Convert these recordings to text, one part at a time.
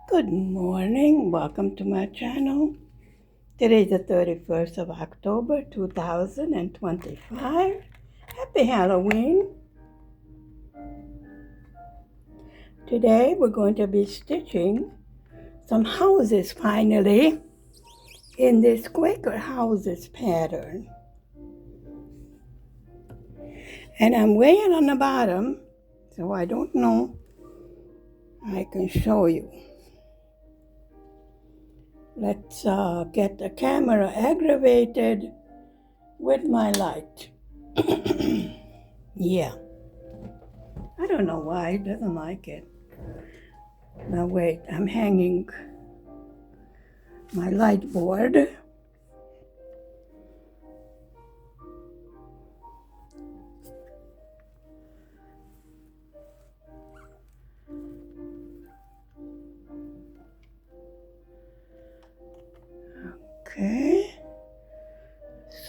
Good morning, welcome to my channel. Today is the 31st of October 2025. Happy Halloween. Today we're going to be stitching some houses finally in this Quaker houses pattern. And I'm weighing on the bottom, so I don't know. I can show you. Let's get the camera aggravated with my light. Yeah. I don't know why it doesn't like it. Now wait, I'm hanging my light board. Okay.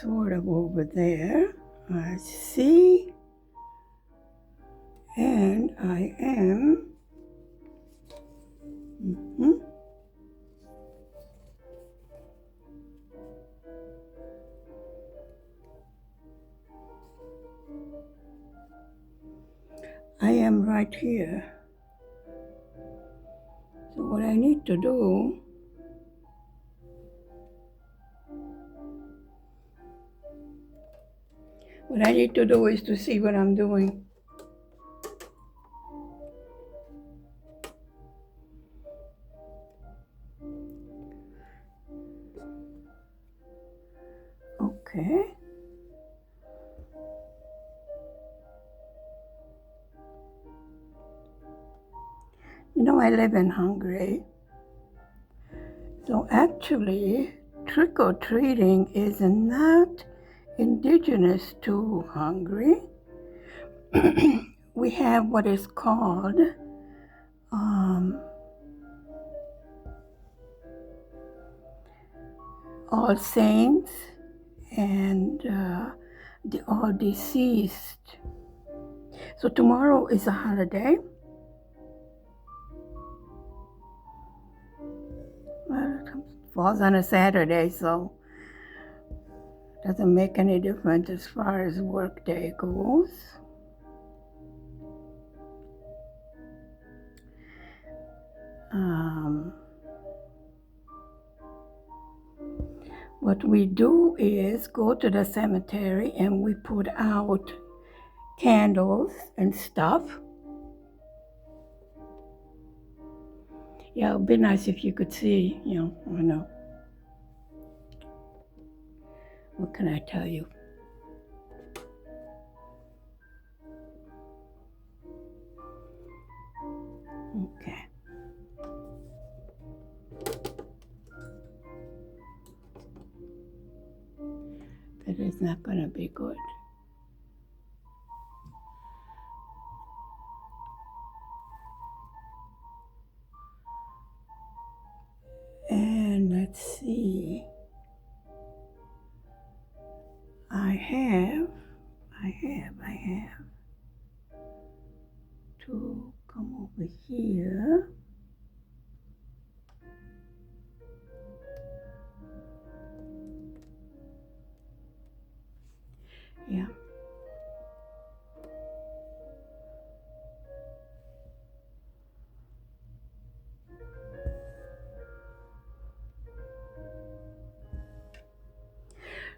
Sort of over there. I see. And I am. I am right here. So what I need to do is to see what I'm doing. Okay. You know, I live in Hungary. So actually, trick-or-treating is not indigenous to Hungary. We have what is called All Saints and the All Deceased. So tomorrow is a holiday. Well, it falls on a Saturday, so it doesn't make any difference as far as work day goes. What we do is go to the cemetery and we put out candles and stuff. Yeah, it would be nice if you could see, I know. What can I tell you? Okay. That is not going to be good. And let's see. I have to come over here. Yeah.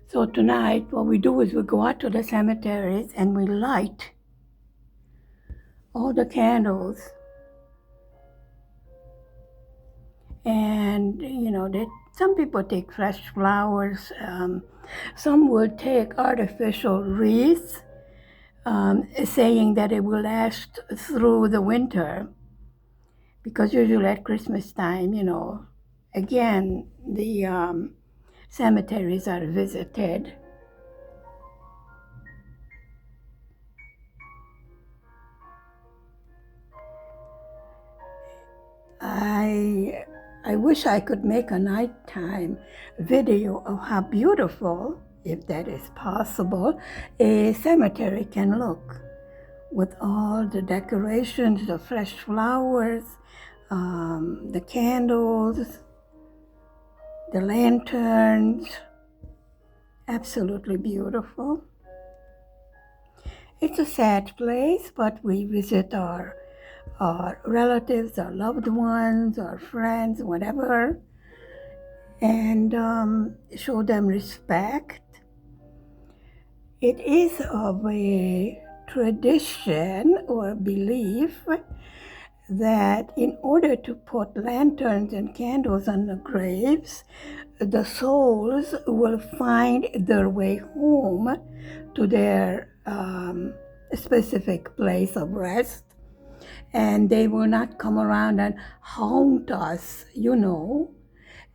So tonight, what we do is we go out to the cemeteries and we light all the candles. And, some people take fresh flowers. Some will take artificial wreaths, saying that it will last through the winter. Because usually at Christmas time, again, the cemeteries are visited. I wish I could make a nighttime video of how beautiful, if that is possible, a cemetery can look with all the decorations, the fresh flowers, the candles, the lanterns, absolutely beautiful. It's a sad place, but we visit our relatives, our loved ones, our friends, whatever, and show them respect. It is of a tradition or belief that in order to put lanterns and candles on the graves, the souls will find their way home to their specific place of rest, and they will not come around and haunt us,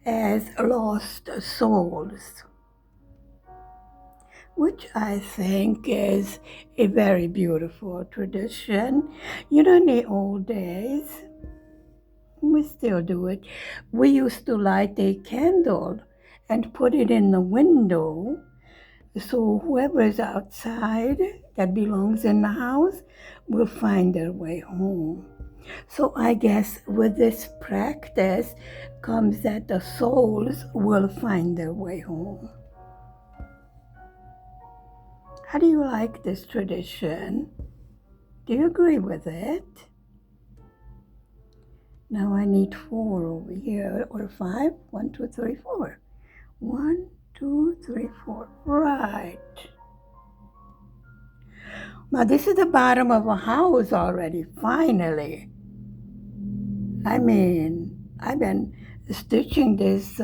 as lost souls, which I think is a very beautiful tradition. In the old days, we still do it. We used to light a candle and put it in the window, so whoever is outside that belongs in the house will find their way home. So I guess with this practice comes that the souls will find their way home. How do you like this tradition? Do you agree with it? Now I need 4 over here, or 5. 1, 2, 3, 4. 1, 2, 3, 4. Right. Now this is the bottom of a house already, finally. I mean, I've been stitching this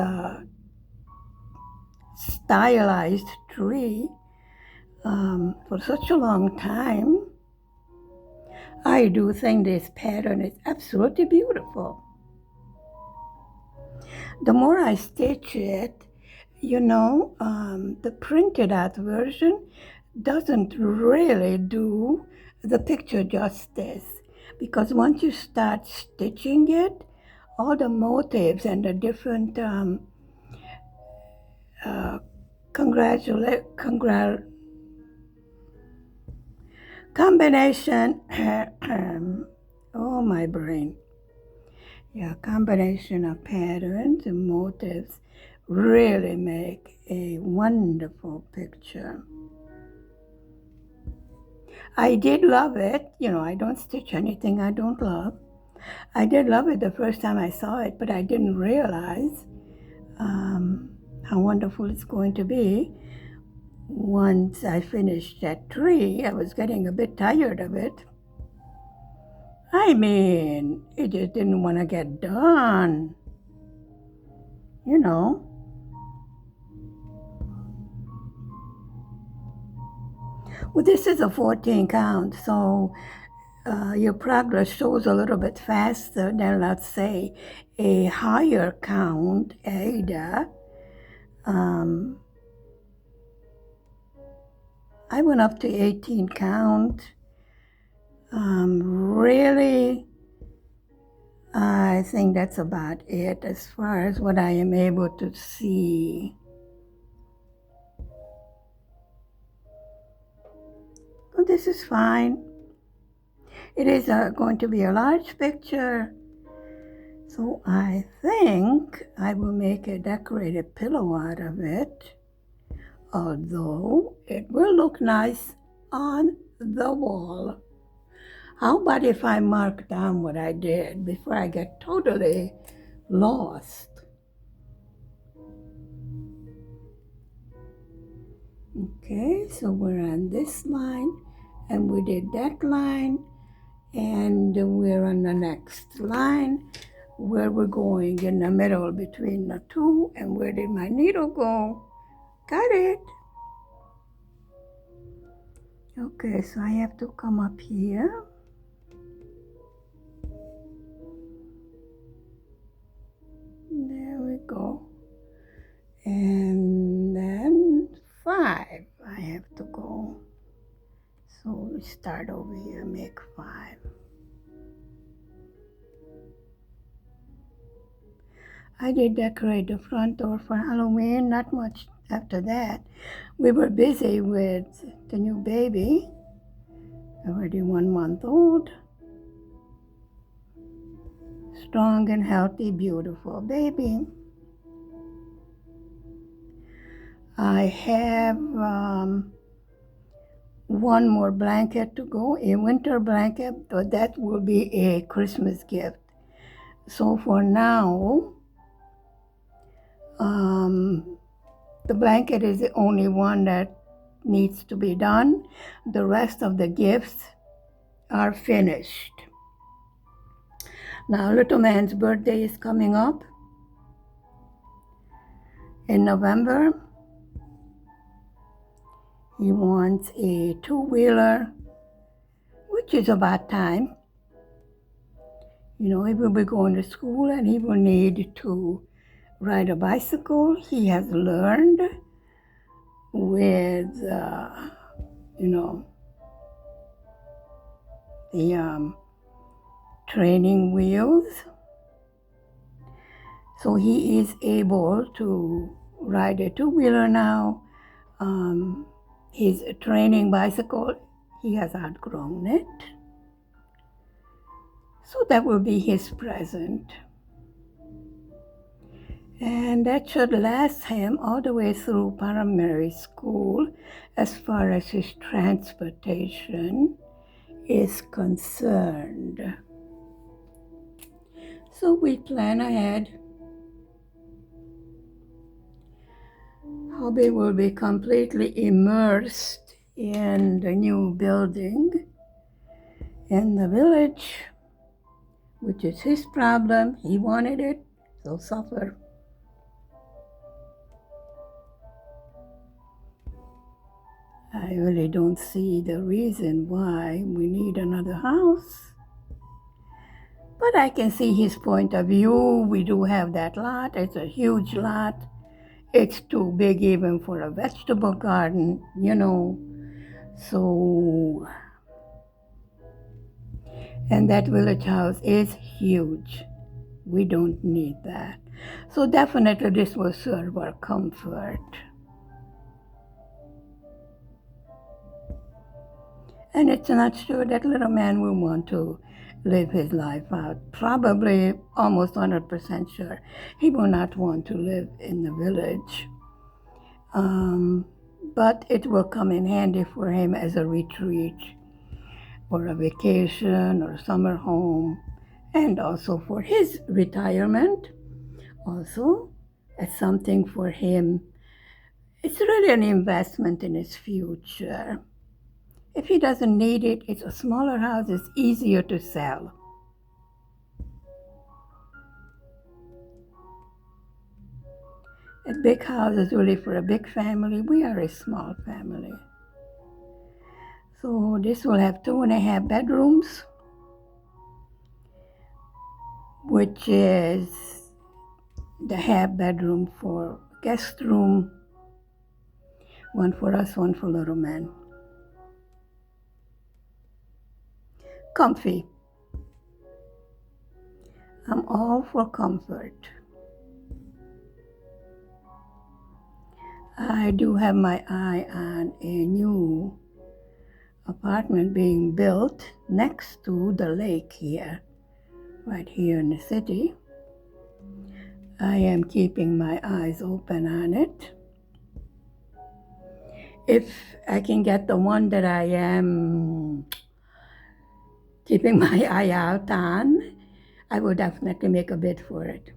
stylized tree for such a long time. I do think this pattern is absolutely beautiful. The more I stitch it, the printed out version doesn't really do the picture justice, because once you start stitching it, all the motifs and the different combination oh, my brain. Yeah, combination of patterns and motifs really make a wonderful picture. I did love it. I don't stitch anything I don't love. I did love it the first time I saw it, but I didn't realize how wonderful it's going to be. Once I finished that tree, I was getting a bit tired of it. I mean, it just didn't want to get done. Well, this is a 14 count, so your progress shows a little bit faster than, let's say, a higher count, Ada. I went up to 18 count. Really, I think that's about it as far as what I am able to see. Well, this is fine. It is going to be a large picture, so I think I will make a decorated pillow out of it, although it will look nice on the wall. How about if I mark down what I did before I get totally lost? Okay, so we're on this line, and we did that line, and we're on the next line, where we're going in the middle between the two, and where did my needle go? Got it. Okay, so I have to come up here. There we go. And then 5, I have to go. So we start over here, make 5. I did decorate the front door for Halloween, not much after that. We were busy with the new baby, already 1 month old. strong and healthy, beautiful baby. I have one more blanket to go, a winter blanket, but that will be a Christmas gift. So for now, the blanket is the only one that needs to be done. The rest of the gifts are finished. Now, little man's birthday is coming up in November. He wants a two-wheeler, which is about time. You know, he will be going to school and he will need to ride a bicycle. He has learned with, the training wheels. So he is able to ride a two-wheeler now. His training bicycle, he has outgrown it. So that will be his present. And that should last him all the way through primary school as far as his transportation is concerned. So we plan ahead. Hobby will be completely immersed in the new building in the village, which is his problem. He wanted it, so suffer. I really don't see the reason why we need another house. But I can see his point of view. We do have that lot. It's a huge lot. It's too big even for a vegetable garden, So, and that village house is huge. We don't need that. So definitely this will serve our comfort. And it's not sure that little man will want to live his life out. Probably almost 100% sure he will not want to live in the village. But it will come in handy for him as a retreat or a vacation or summer home, and also for his retirement. Also, as something for him. It's really an investment in his future. If he doesn't need it, it's a smaller house, it's easier to sell. A big house is really for a big family. We are a small family. So this will have 2.5 bedrooms, which is the half bedroom for guest room, one for us, one for little man. Comfy. I'm all for comfort. I do have my eye on a new apartment being built next to the lake here, right here in the city. I am keeping my eyes open on it. If I can get the one that I am keeping my eye out on, I will definitely make a bid for it.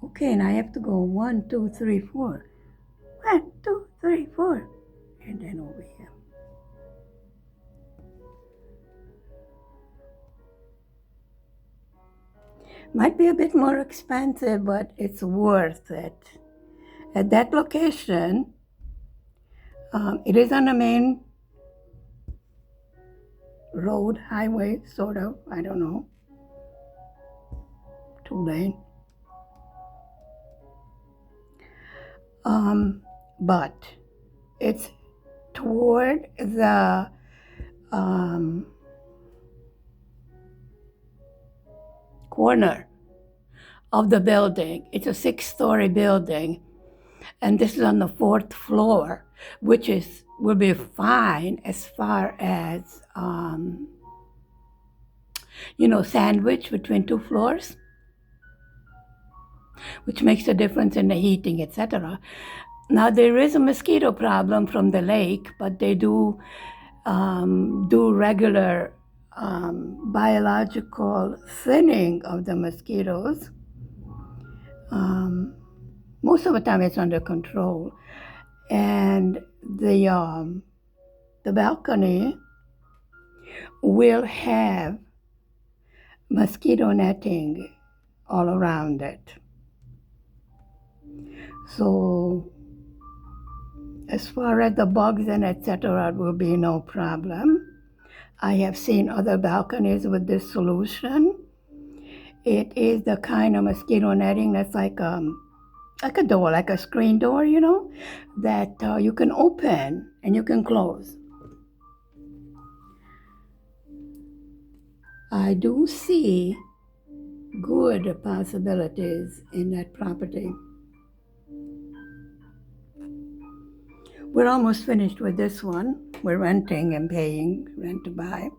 Okay, and I have to go 1, 2, 3, 4. 1, 2, 3, 4. And then over here. Might be a bit more expensive, but it's worth it. At that location, it is on the main road, highway, sort of, I don't know, 2-lane. But it's toward the corner of the building. It's a 6-story building, and this is on the 4th floor, which will be fine as far as sandwiched between two floors, which makes a difference in the heating, etc. Now, there is a mosquito problem from the lake, but they do regular biological thinning of the mosquitoes. Most of the time it's under control. And the balcony will have mosquito netting all around it. So as far as the bugs and etc., it will be no problem. I have seen other balconies with this solution. It is the kind of mosquito netting that's like a door, like a screen door, that you can open and you can close. I do see good possibilities in that property. We're almost finished with this one. We're renting and paying rent to buy.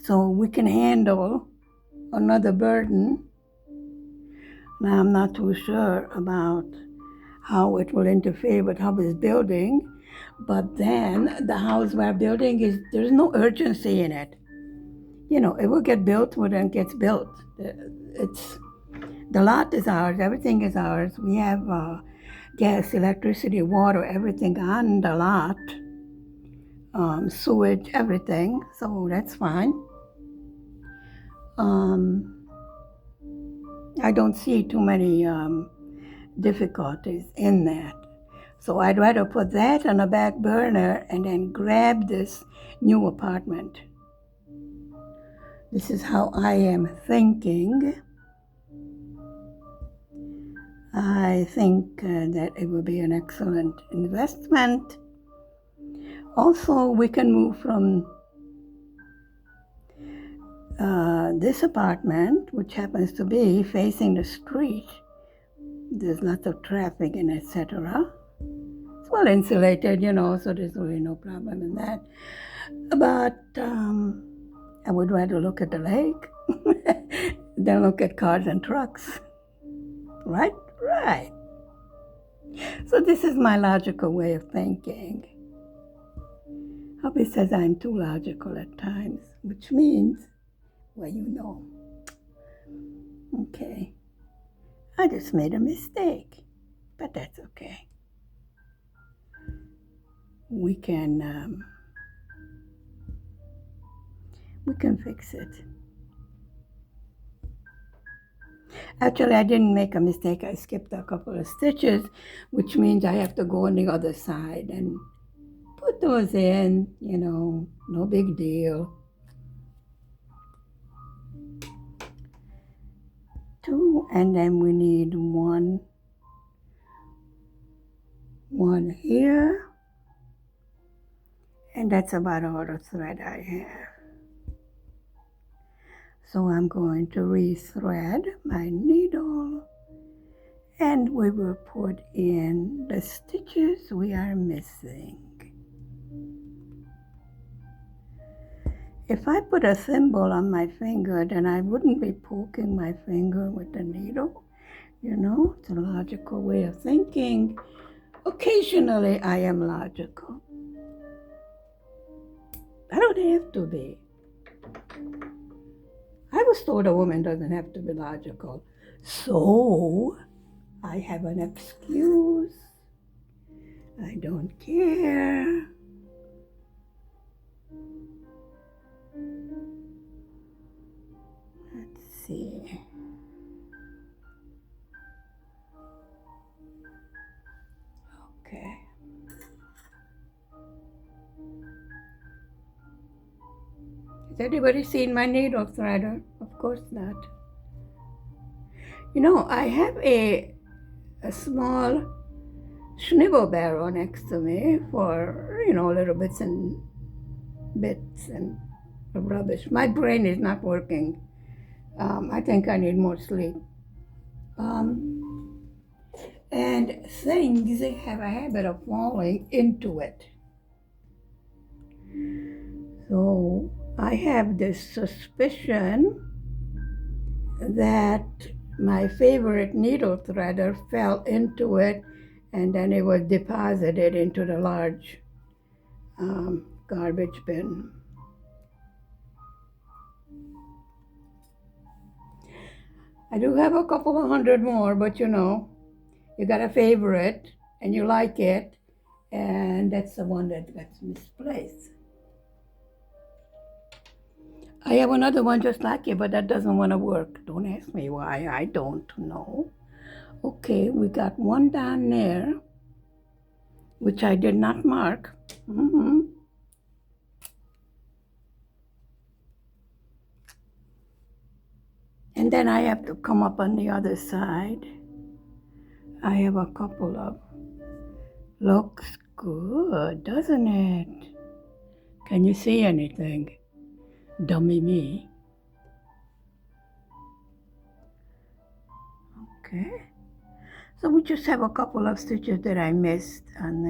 So we can handle another burden. Now, I'm not too sure about how it will interfere with Hubby's building, but then the house we're building there's no urgency in it. It will get built when it gets built. The lot is ours, everything is ours. We have gas, electricity, water, everything on the lot, sewage, everything, so that's fine. I don't see too many difficulties in that. So I'd rather put that on a back burner and then grab this new apartment. This is how I am thinking. I think that it will be an excellent investment. Also, we can move from this apartment, which happens to be facing the street. There's lots of traffic and etc. It's well insulated, so there's really no problem in that. But I would rather look at the lake than look at cars and trucks. Right? Right. So this is my logical way of thinking. Hubby says I'm too logical at times, which means, well, Okay. I just made a mistake, but that's okay. We can fix it. Actually, I didn't make a mistake. I skipped a couple of stitches, which means I have to go on the other side and put those in, no big deal. 2, and then we need one here, and that's about all the thread I have. So I'm going to re-thread my needle, and we will put in the stitches we are missing. If I put a thimble on my finger, then I wouldn't be poking my finger with the needle. It's a logical way of thinking. Occasionally, I am logical. I don't have to be. I was told a woman doesn't have to be logical. So, I have an excuse. I don't care. Let's see. Okay. Has anybody seen my needle threader? Of course not. I have a small swivel barrel next to me for, little bits and rubbish. My brain is not working. I think I need more sleep. And things have a habit of falling into it. I have this suspicion that my favorite needle threader fell into it and then it was deposited into the large garbage bin. I do have a couple of hundred more, but you know, you got a favorite and you like it, and that's the one that gets misplaced. I have another one just like it, but that doesn't want to work. Don't ask me why, I don't know. Okay, we got one down there, which I did not mark. And then I have to come up on the other side. I have a couple of. Looks good, doesn't it? Can you see anything? Dummy me. Okay. So we just have a couple of stitches that I missed on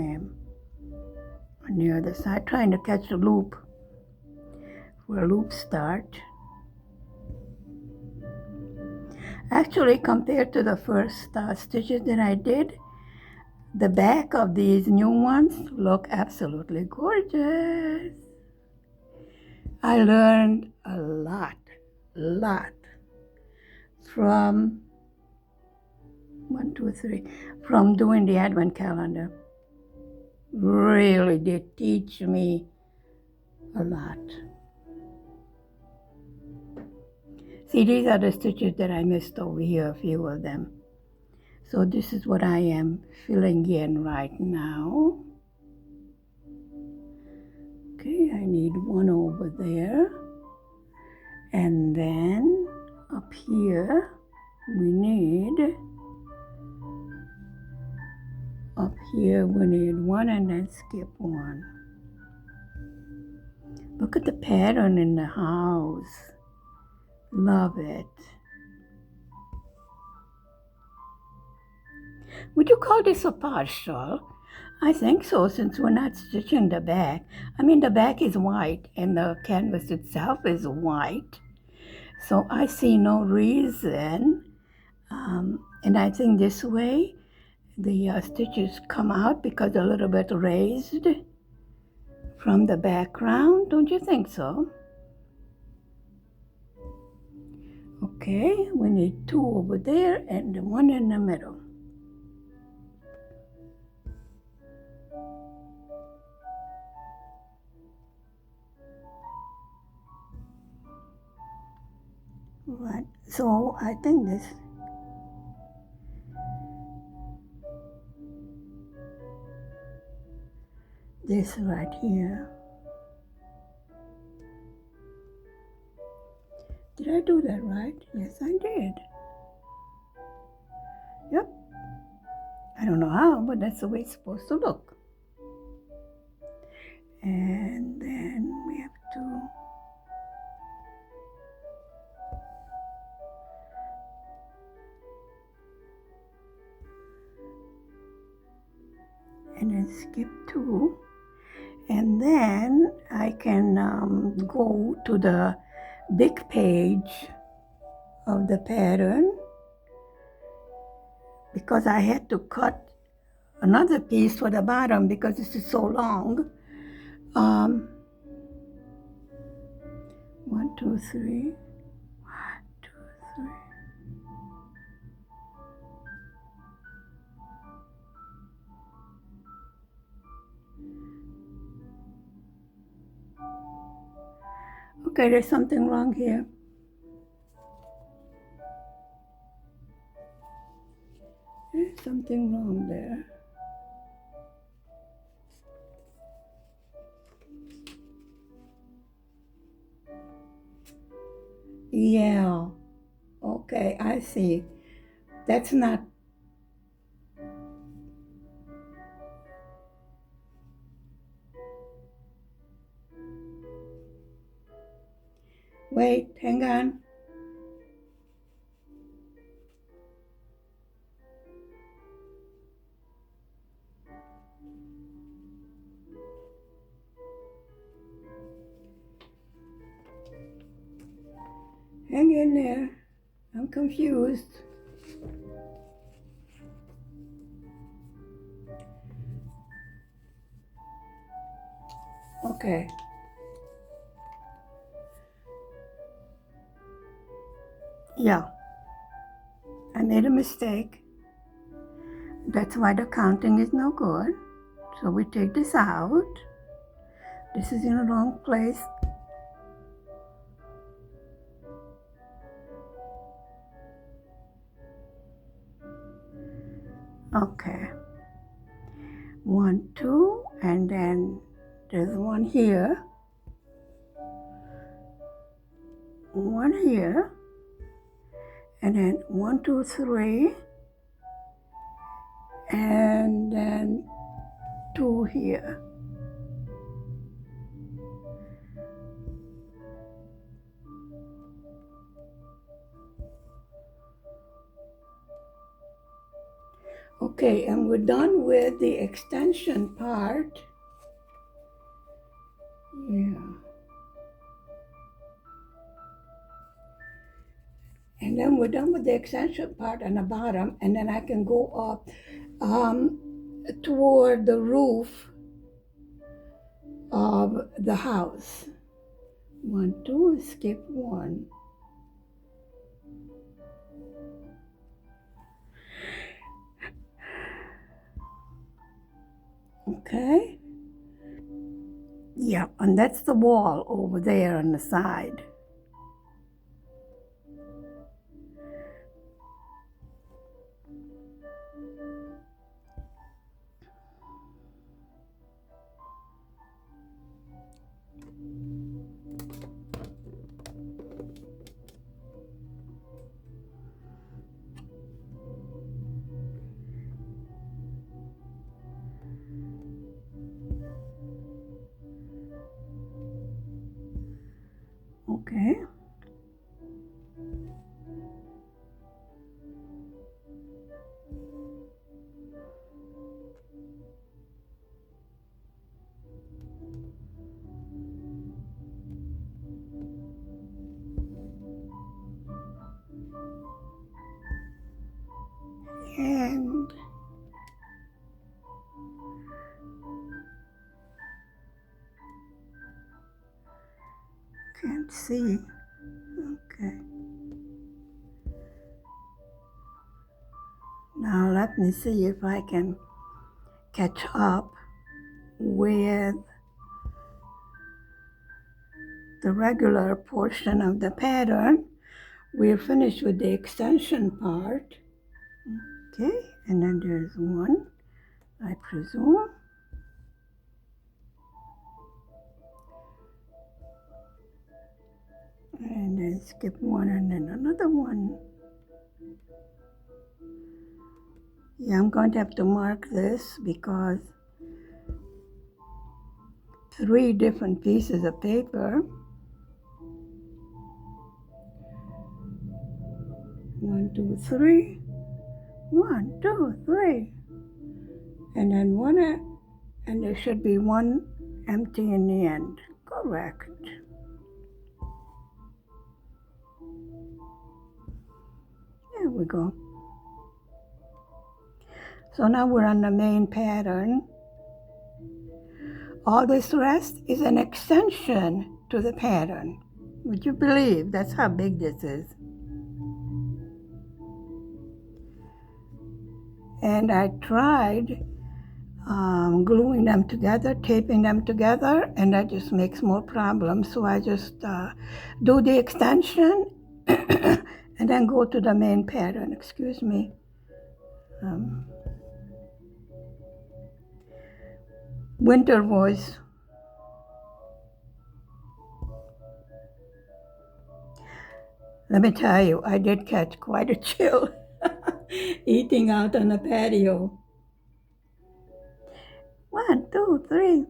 the other side, trying to catch the loop for a loop start. Actually, compared to the first stitches that I did, the back of these new ones look absolutely gorgeous. I learned a lot from from doing the advent calendar. Really did teach me a lot. See, these are the stitches that I missed over here, a few of them. So this is what I am filling in right now. Okay, I need one over there. And then up here, we need one and then skip one. Look at the pattern in the house. Love it. Would you call this a partial? I think so, since we're not stitching the back. I mean, the back is white and the canvas itself is white. So I see no reason. And I think this way, the stitches come out because they're a little bit raised from the background. Don't you think so? Okay, we need two over there and one in the middle. Right, so I think this right here. Did I do that right? Yes, I did. Yep. I don't know how, but that's the way it's supposed to look. And then we have to and then skip two, and then I can go to the big page of the pattern because I had to cut another piece for the bottom because this is so long. 1, 2, 3. 1, 2, 3. Okay, there's something wrong here. There's something wrong there. Yeah. Okay, I see. That's not. Wait, hang on. Hang in there. I'm confused. Okay. Yeah, I made a mistake. That's why the counting is no good. So we take this out. This is in the wrong place. Okay. 1, 2, and then there's one here, one here, and then 1, 2, 3, and then 2 here. Okay, and we're done with the extension part. Yeah. And then we're done with the extension part on the bottom, and then I can go up toward the roof of the house. 1, 2, skip 1. Okay. Yeah, and that's the wall over there on the side. Okay. And can't see. Okay. Now let me see if I can catch up with the regular portion of the pattern. We're finished with the extension part. Okay, and then there's one, I presume. And then skip one and then another one. Yeah, I'm going to have to mark this because 3 different pieces of paper. 1, 2, 3. 1, 2, 3. And then one, and there should be one empty in the end. Correct. There we go. So now we're on the main pattern. All this rest is an extension to the pattern. Would you believe that's how big this is? And I tried gluing them together, taping them together, and that just makes more problems. So I just do the extension and then go to the main pattern. Excuse me. Winter voice. Let me tell you, I did catch quite a chill eating out on the patio. 1, 2, 3.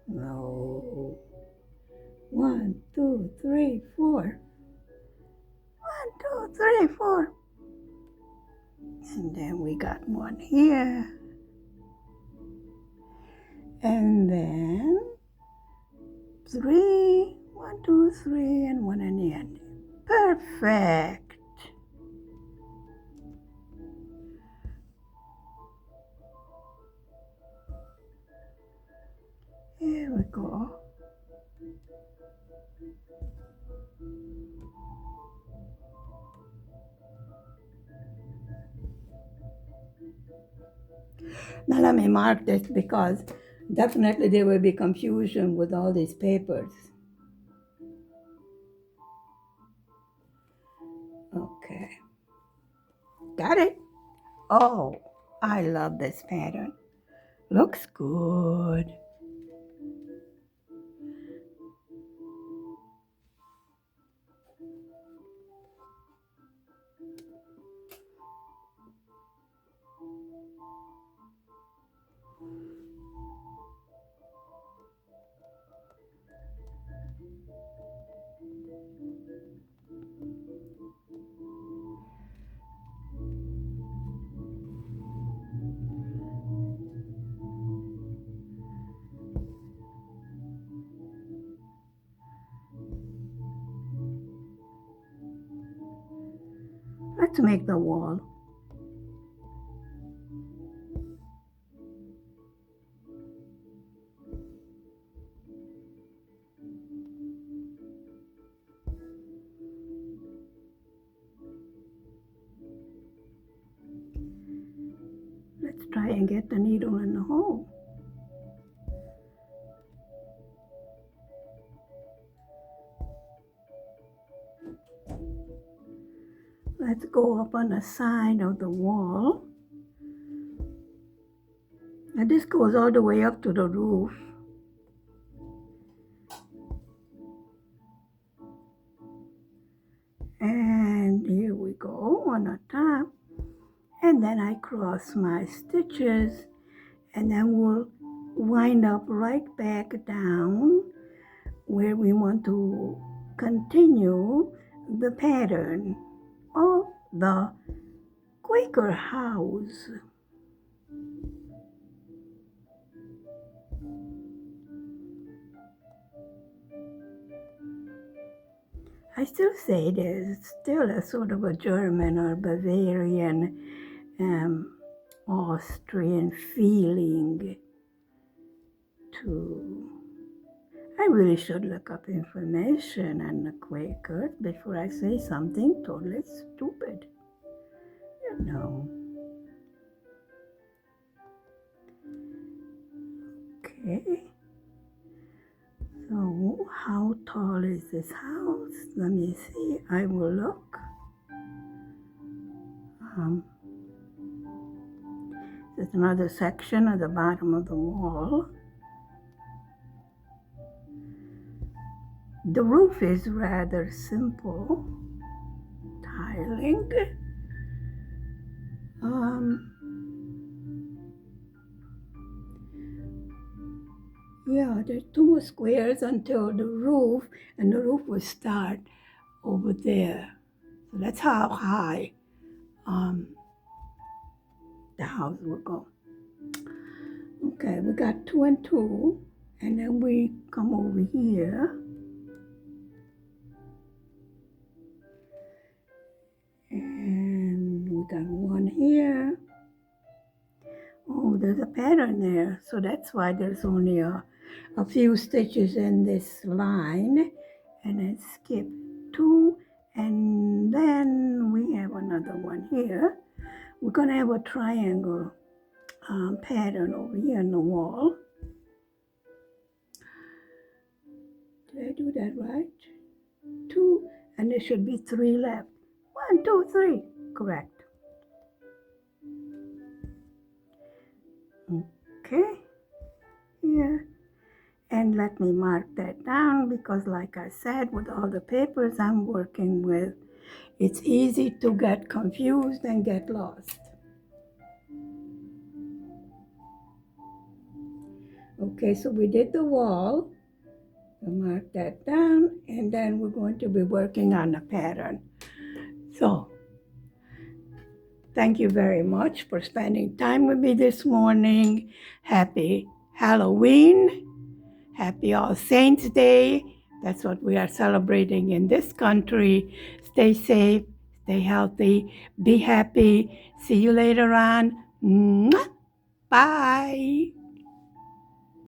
No. 1, 2, 3, 4. 1, 2, 3, 4. And then we got one here. And then 3, 1, 2, 3, and one in the end. Perfect. Here we go. Now let me mark this because definitely there will be confusion with all these papers. Okay. Got it? Oh, I love this pattern. Looks good. Let's make the wall. Let's try and get the needle in the hole. Let's go up on the side of the wall. And this goes all the way up to the roof. And here we go on the top. And then I cross my stitches, and then we'll wind up right back down where we want to continue the pattern of the Quaker house. I still say there's still a sort of a German or Bavarian, Austrian feeling to. I really should look up information on the Quakers before I say something totally stupid. You know. Okay. So, how tall is this house? Let me see. I will look. There's another section at the bottom of the wall. The roof is rather simple tiling. Yeah, there's 2 more squares until the roof, and the roof will start over there. So that's how high the house will go. Okay, we got 2 and 2, and then we come over here. And we got 1 here. Oh, there's a pattern there, so that's why there's only a few stitches in this line, and then skip 2, and then we have another one here. We're gonna have a triangle pattern over here on the wall. Did I do that right? 2, and there should be 3 left. 1, 2, 3, correct. Okay, here. And let me mark that down because like I said, with all the papers I'm working with, it's easy to get confused and get lost. Okay, so we did the wall. We'll mark that down, and then we're going to be working on the pattern. So, thank you very much for spending time with me this morning. Happy Halloween. Happy All Saints Day. That's what we are celebrating in this country. Stay safe, stay healthy, be happy. See you later on. Mwah! Bye.